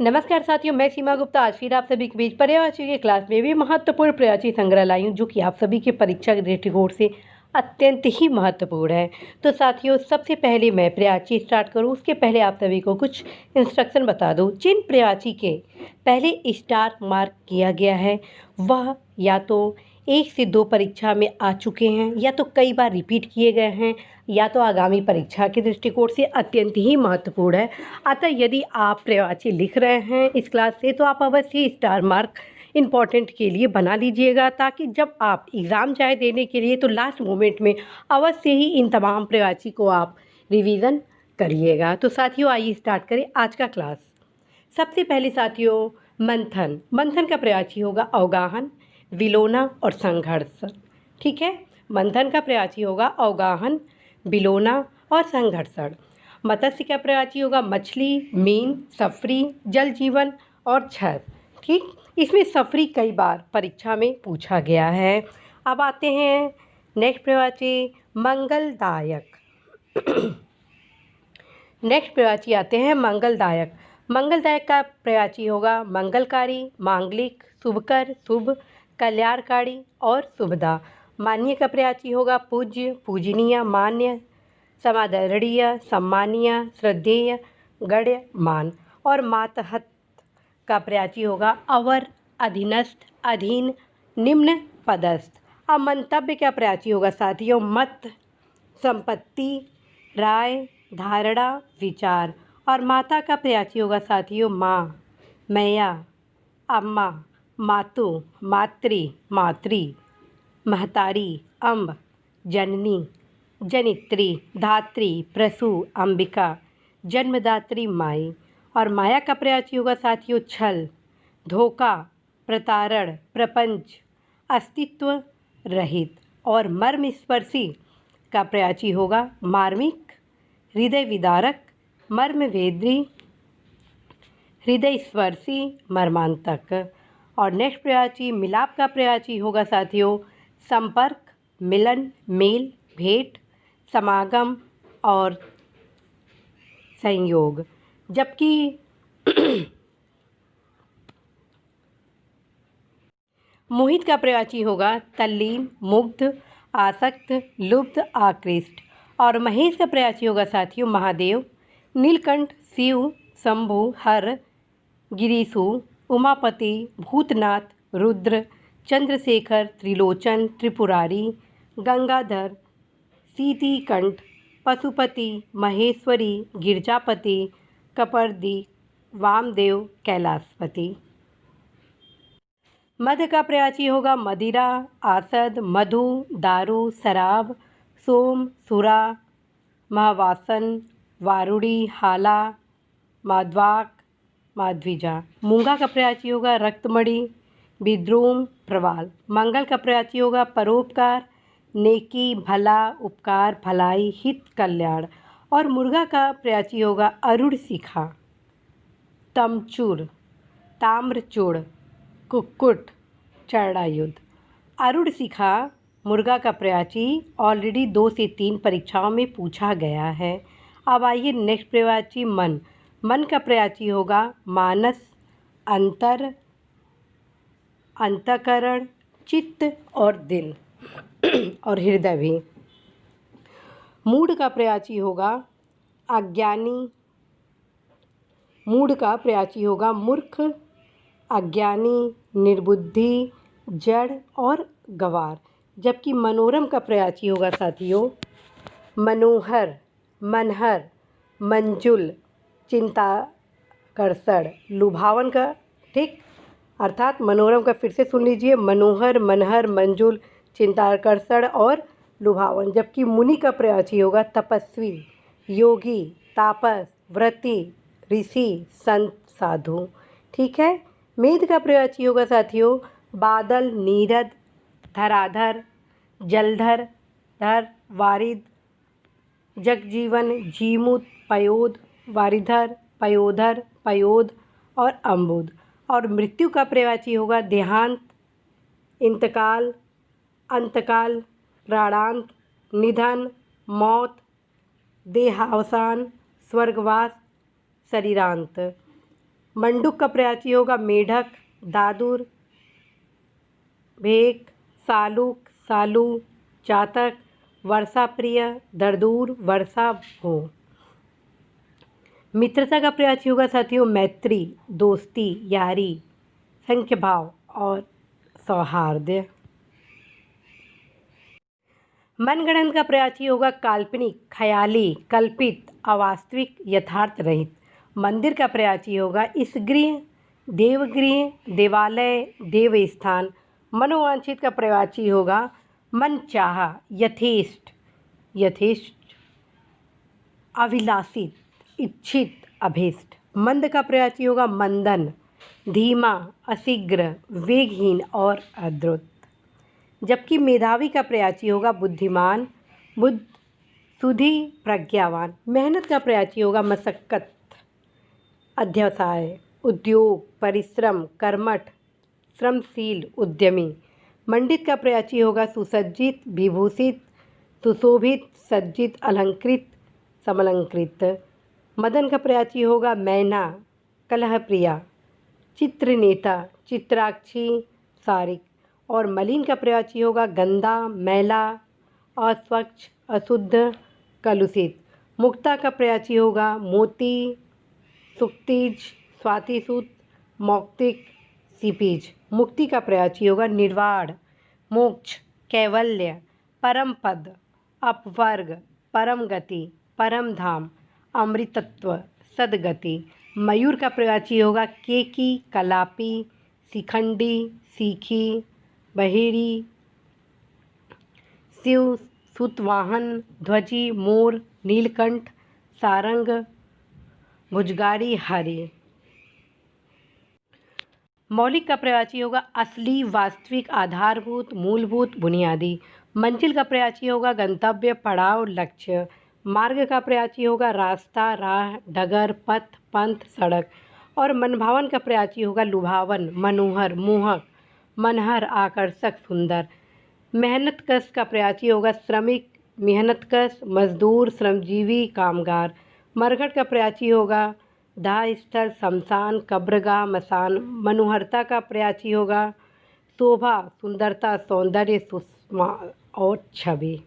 नमस्कार साथियों, मैं सीमा गुप्ता आज फिर आप सभी के बीच पर्यायवाची के क्लास में भी महत्वपूर्ण पर्यायवाची संग्रह लाई हूँ, जो कि आप सभी के परीक्षा के दृष्टिकोण से अत्यंत ही महत्वपूर्ण है। तो साथियों, सबसे पहले मैं पर्यायवाची स्टार्ट करूँ उसके पहले आप सभी को कुछ इंस्ट्रक्शन बता दूँ। जिन पर्यायवाची के पहले स्टार मार्क किया गया है वह या तो 1 से 2 परीक्षा में आ चुके हैं, या तो कई बार रिपीट किए गए हैं, या तो आगामी परीक्षा के दृष्टिकोण से अत्यंत ही महत्वपूर्ण है। अतः यदि आप पर्यायवाची लिख रहे हैं इस क्लास से, तो आप अवश्य स्टार मार्क इम्पॉर्टेंट के लिए बना लीजिएगा, ताकि जब आप एग्ज़ाम जाए देने के लिए तो लास्ट मोमेंट में अवश्य ही इन तमाम पर्यायवाची को आप रिवीजन करिएगा। तो साथियों, आइए स्टार्ट करें आज का क्लास। सबसे पहले साथियों, मंथन का पर्यायवाची होगा अवगाहन, विलोना और संघर्ष। ठीक है, मंथन का पर्यायवाची होगा अवगाहन, विलोना और संघर्षण। मत्स्य का पर्यायवाची होगा मछली, मीन, सफरी, जल जीवन और क्षर। ठीक, इसमें सफरी कई बार परीक्षा में पूछा गया है। अब आते हैं नेक्स्ट पर्यायवाची मंगलदायक। नेक्स्ट पर्यायवाची आते हैं मंगलदायक। मंगलदायक का पर्यायवाची होगा मंगलकारी, मांगलिक, शुभकर, शुभ, कल्याणकारी और शुभदा। मान्य का पर्यायवाची होगा पूज्य, पूजनीय, मान्य, समादरणीय, सम्मानीय, श्रद्धेय, गण्यमान। और मातहत का पर्यायवाची होगा अवर, अधीनस्थ, अधीन, निम्न पदस्थ। अब मंतव्य का पर्यायवाची होगा साथियों मत, संपत्ति, राय, धारणा, विचार। और माता का पर्यायवाची होगा साथियों माँ, मैया, अम्मा, मातु, मातृ, मातृ, महतारी, अम्ब, जननी, जनित्री, धात्री, प्रसू, अंबिका, जन्मदात्री, माई। और माया का पर्यायवाची होगा साथियों छल, धोखा, प्रतारण, प्रपंच, अस्तित्व रहित। और मर्मस्पर्शी का पर्यायवाची होगा मार्मिक, हृदय विदारक, मर्मवेदी, हृदय स्पर्शी, मर्मांतक। और नेक्स्ट पर्यायवाची मिलाप का पर्यायवाची होगा साथियों संपर्क, मिलन, मेल, भेंट, समागम और संयोग। जबकि मोहित का पर्यायवाची होगा तल्लीन, मुग्ध, आसक्त, लुब्ध, आकृष्ट। और महेश का पर्यायवाची होगा साथियों महादेव, नीलकंठ, शिव, शंभु, हर, गिरीशु, उमापति, भूतनाथ, रुद्र, चंद्रशेखर, त्रिलोचन, त्रिपुरारी, गंगाधर, सीतिकंठ, पशुपति, महेश्वरी, गिरजापति, कपर्दी, वामदेव, कैलाशपति। मध का पर्यायवाची होगा मदिरा, आसद, मधु, दारू, शराब, सोम, सुरा, महावासन, वारुणी, हाला, माध्वाक, माध्विजा। मूंगा का पर्यायवाची होगा रक्तमणि, विद्रोम, प्रवाल। मंगल का पर्यायवाची होगा परोपकार, नेकी, भला, उपकार, भलाई, हित, कल्याण। और मुर्गा का पर्यायवाची होगा अरुण शिखा, तमचूर, ताम्रचूड़, कुक्कुट, चरणायुध। अरुण शिखा मुर्गा का पर्यायवाची ऑलरेडी 2 से 3 परीक्षाओं में पूछा गया है। अब आइए नेक्स्ट पर्यायवाची मन का पर्यायवाची होगा मानस, अंतर, अंतःकरण, चित्त और दिल और हृदय भी। मूढ़ का पर्यायवाची होगा अज्ञानी, मूढ़ का पर्यायवाची होगा मूर्ख, अज्ञानी, निर्बुद्धि, जड़ और गवार। जबकि मनोरम का पर्यायवाची होगा साथियों मनोहर, मनहर, मंजुल, चिंताकर्षण, लुभावन का। ठीक, अर्थात मनोरम का फिर से सुन लीजिए मनोहर, मनहर, मंजुल, चिंताकर्षण और लुभावन। जबकि मुनि का पर्यायवाची होगा तपस्वी, योगी, तापस, व्रती, ऋषि, संत, साधु। ठीक है, मेध का पर्यायवाची होगा साथियों बादल, नीरद, धराधर, जलधर, धर, वारिद, जगजीवन, जीमूत, पयोद, वारिधर, पयोधर, पयोद और अम्बुद। और मृत्यु का पर्यायवाची होगा देहांत, इंतकाल, अंतकाल, प्राणांत, निधन, मौत, देहावसान, स्वर्गवास, शरीरांत। मंडूक का प्रयाची होगा मेढक, दादुर, भेक, सालुक, सालू, चातक, वर्षाप्रिय, दरदूर, वर्षा भो। मित्रता का प्रयाची होगा साथियों मैत्री, दोस्ती, यारी, संख्य भाव और सौहार्द। मनगढ़ंत का प्रयाची होगा काल्पनिक, ख्याली, कल्पित, अवास्तविक, यथार्थ रहित। मंदिर का प्रयाची होगा इस गृह, देवगृह, देवालय, देवस्थान। मनोवांछित का प्रयाची होगा मन चाहा, यथेष्ट, यथेष्ट, अभिलाषित, इच्छित, अभीष्ट। मंद का प्रयाची होगा मंदन, धीमा, अशीघ्र, वेगहीन और अद्रुत। जबकि मेधावी का प्रयाची होगा बुद्धिमान, बुद्ध, सुधी, प्रज्ञावान। मेहनत का प्रयाची होगा मशक्कत, अध्यवसाय, उद्योग, परिश्रम, कर्मठ, श्रमशील, उद्यमी। मंडित का प्रयाची होगा सुसज्जित, विभूषित, सुशोभित, सज्जित, अलंकृत, समलंकृत। मदन का प्रयाची होगा मैना, कलहप्रिया, चित्रनेता, चित्राक्षी, सारिक। और मलिन का प्रयाची होगा गंदा, मैला, अस्वच्छ, अशुद्ध, कलुषित। मुक्ता का प्रयाची होगा मोती, सुक्तिज, स्वातिसूत, मौक्तिक, सीपीज। मुक्ति का प्रयाची होगा निर्वाण, मोक्ष, कैवल्य, परम पद, अपवर्ग, परम गति, परम धाम, अमृतत्व, सदगति। मयूर का प्रयाची होगा केकी, कलापी, शिखंडी, सीखी, बहेरी, शिव, सुतवाहन, ध्वजी, मोर, नीलकंठ, सारंग, भुजगारी, हरि। मौलिक का प्रयाची होगा असली, वास्तविक, आधारभूत, मूलभूत, बुनियादी। मंजिल का प्रयाची होगा गंतव्य, पड़ाव, लक्ष्य। मार्ग का प्रयाची होगा रास्ता, राह, डगर, पथ, पंथ, सड़क। और मनभावन का प्रयाची होगा लुभावन, मनोहर, मोहक, मनहर, आकर्षक, सुंदर। मेहनतकश का प्रयाची होगा श्रमिक, मेहनतकश, मजदूर, श्रमजीवी, कामगार। मरघट का प्रयाची होगा दाह स्थल, शमशान, कब्रगाह, मसान। मनोहरता का प्रयाची होगा शोभा, सुंदरता, सौंदर्य, सुषमा और छवि।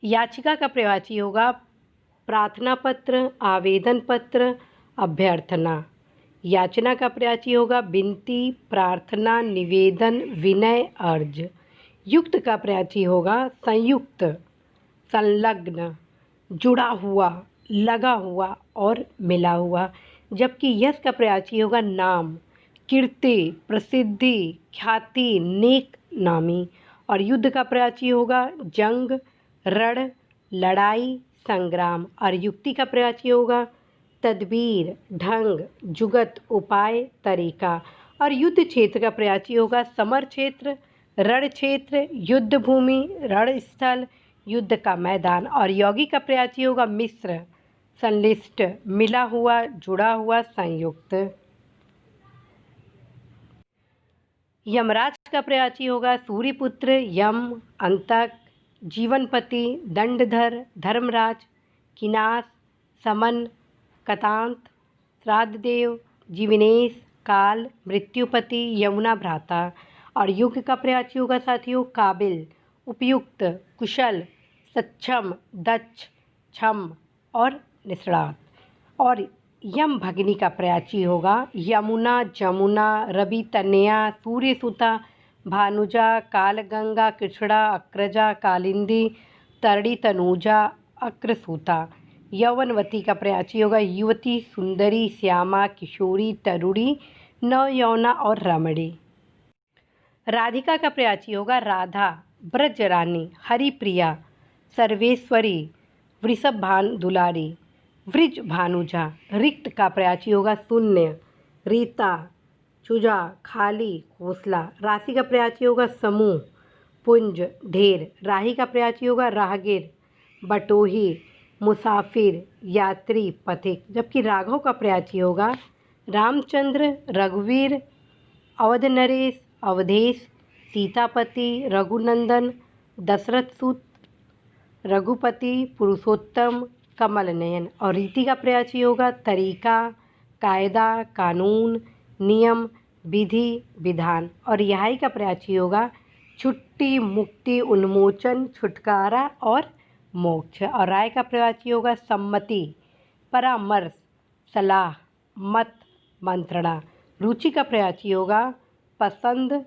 याचिका का प्रयाची होगा प्रार्थना पत्र, आवेदन पत्र, अभ्यर्थना। याचना का प्रयाची होगा विनती, प्रार्थना, निवेदन, विनय, अर्ज। युक्त का प्रयाची होगा संयुक्त, संलग्न, जुड़ा हुआ, लगा हुआ और मिला हुआ। जबकि यश का प्रयाची होगा नाम, कीर्ति, प्रसिद्धि, ख्याति, नेक नामी। और युद्ध का प्रयाची होगा जंग, रण, लड़ाई, संग्राम। और युक्ति का प्रयाची होगा तदबीर, ढंग, जुगत, उपाय, तरीका। और युद्ध क्षेत्र का प्रयाची होगा समर क्षेत्र, रण क्षेत्र, युद्ध भूमि, रणस्थल, युद्ध का मैदान। और योगी का प्रयाची होगा मिश्र, संलिष्ट, मिला हुआ, जुड़ा हुआ, संयुक्त। यमराज का प्रयाची होगा सूर्यपुत्र, यम, अंतक, जीवनपति, दंडधर, धर्मराज, किनास, समन, कतांत, श्राद्धदेव, जीवनेश, काल, मृत्युपति, यमुना भ्राता। और युग का प्रयाची होगा साथियों काबिल, उपयुक्त, कुशल, सक्षम, दक्ष, क्षम और निष्णात। और यम भगिनी का प्रयाची होगा यमुना, जमुना, रवि तनया, सूर्यसुता, भानुजा, कालगंगा, कृष्णा, अक्रजा, कालिंदी, तरणी, तनूजा, अक्रसूता। यौवनवती का प्रयाची होगा युवती, सुंदरी, श्यामा, किशोरी, तरुणी, नवयौवना और रमणी। राधिका का प्रयाची होगा राधा, ब्रजरानी, हरिप्रिया, सर्वेश्वरी, वृषभ भानु दुलारी, वृज भानुजा। रिक्त का प्रयाची होगा शून्य, रीता, चुजा, खाली, खोसला। राशि का प्रयाची होगा समूह, पुंज, ढेर। राही का प्रयाची होगा राहगीर, बटोही, मुसाफिर, यात्री, पथिक। जबकि राघव का प्रयाची होगा रामचंद्र, रघुवीर, अवध नरेश, अवधेश, सीतापति, रघुनंदन, दशरथ सुत, रघुपति, पुरुषोत्तम, कमल नयन। और रीति का प्रयाची होगा तरीका, कायदा, कानून, नियम, विधि, विधान। और रिहाई का प्रयाची होगा छुट्टी, मुक्ति, उन्मोचन, छुटकारा और मोक्ष। और राय का प्रयाची होगा सम्मति, परामर्श, सलाह, मत, मंत्रणा। रुचि का प्रयाची होगा पसंद,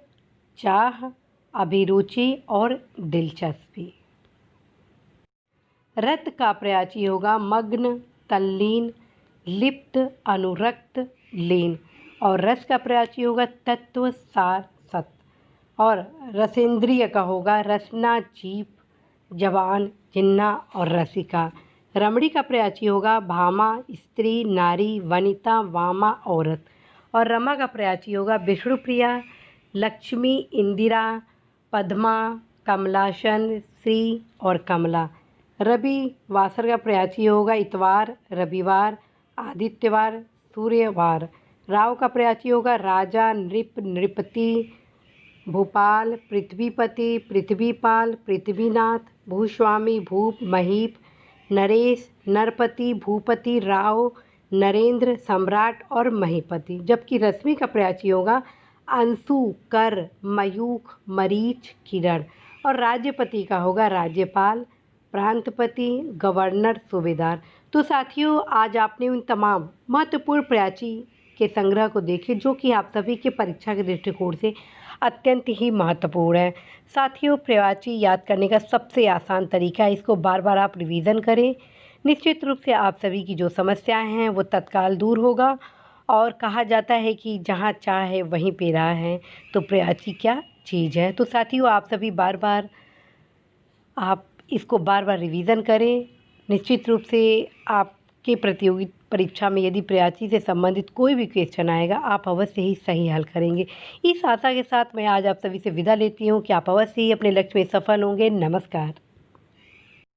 चाह, अभिरुचि और दिलचस्पी। रत का प्रयाची होगा मग्न, तल्लीन, लिप्त, अनुरक्त, लीन। और रस का प्रयाची होगा तत्व, सार, सत। और रसेंद्रिय का होगा रसना, जीभ, जवान, जिन्ना और रसिका। रमणी का प्रयाची होगा भामा, स्त्री, नारी, वनिता, वामा, औरत। और रमा का प्रयाची होगा विष्णुप्रिया, लक्ष्मी, इंदिरा, पद्मा, कमलासन, श्री और कमला। रवि वासर का प्रयाची होगा इतवार, रविवार, आदित्यवार, सूर्यवार। राव का प्रयाची होगा राजा, नृप, नृपति, भूपाल, पृथ्वीपति, पृथ्वीपाल, पृथ्वीनाथ, भूस्वामी, भूप, महीप, नरेश, नरपति, भूपति, राव, नरेंद्र, सम्राट और महीपति। जबकि रश्मि का प्रयाची होगा अंशु, कर, मयूख, मरीच, किरण। और राज्यपति का होगा राज्यपाल, प्रांतपति, गवर्नर, सूबेदार। तो साथियों, आज आपने उन तमाम महत्वपूर्ण प्रयाची के संग्रह को देखे जो कि आप सभी के परीक्षा के दृष्टिकोण से अत्यंत ही महत्वपूर्ण है। साथियों, प्रयाची याद करने का सबसे आसान तरीका है, इसको बार बार आप रिवीजन करें। निश्चित रूप से आप सभी की जो समस्याएं हैं वो तत्काल दूर होगा। और कहा जाता है कि जहाँ चाह है वहीं पे राह है, तो प्रयाची क्या चीज़ है। तो साथियों, आप सभी आप इसको बार बार रिवीजन करें। निश्चित रूप से आपके प्रतियोगी परीक्षा में यदि प्रयाची से संबंधित कोई भी क्वेश्चन आएगा, आप अवश्य ही सही हल करेंगे। इस आशा के साथ मैं आज आप सभी से विदा लेती हूँ कि आप अवश्य ही अपने लक्ष्य में सफल होंगे। नमस्कार।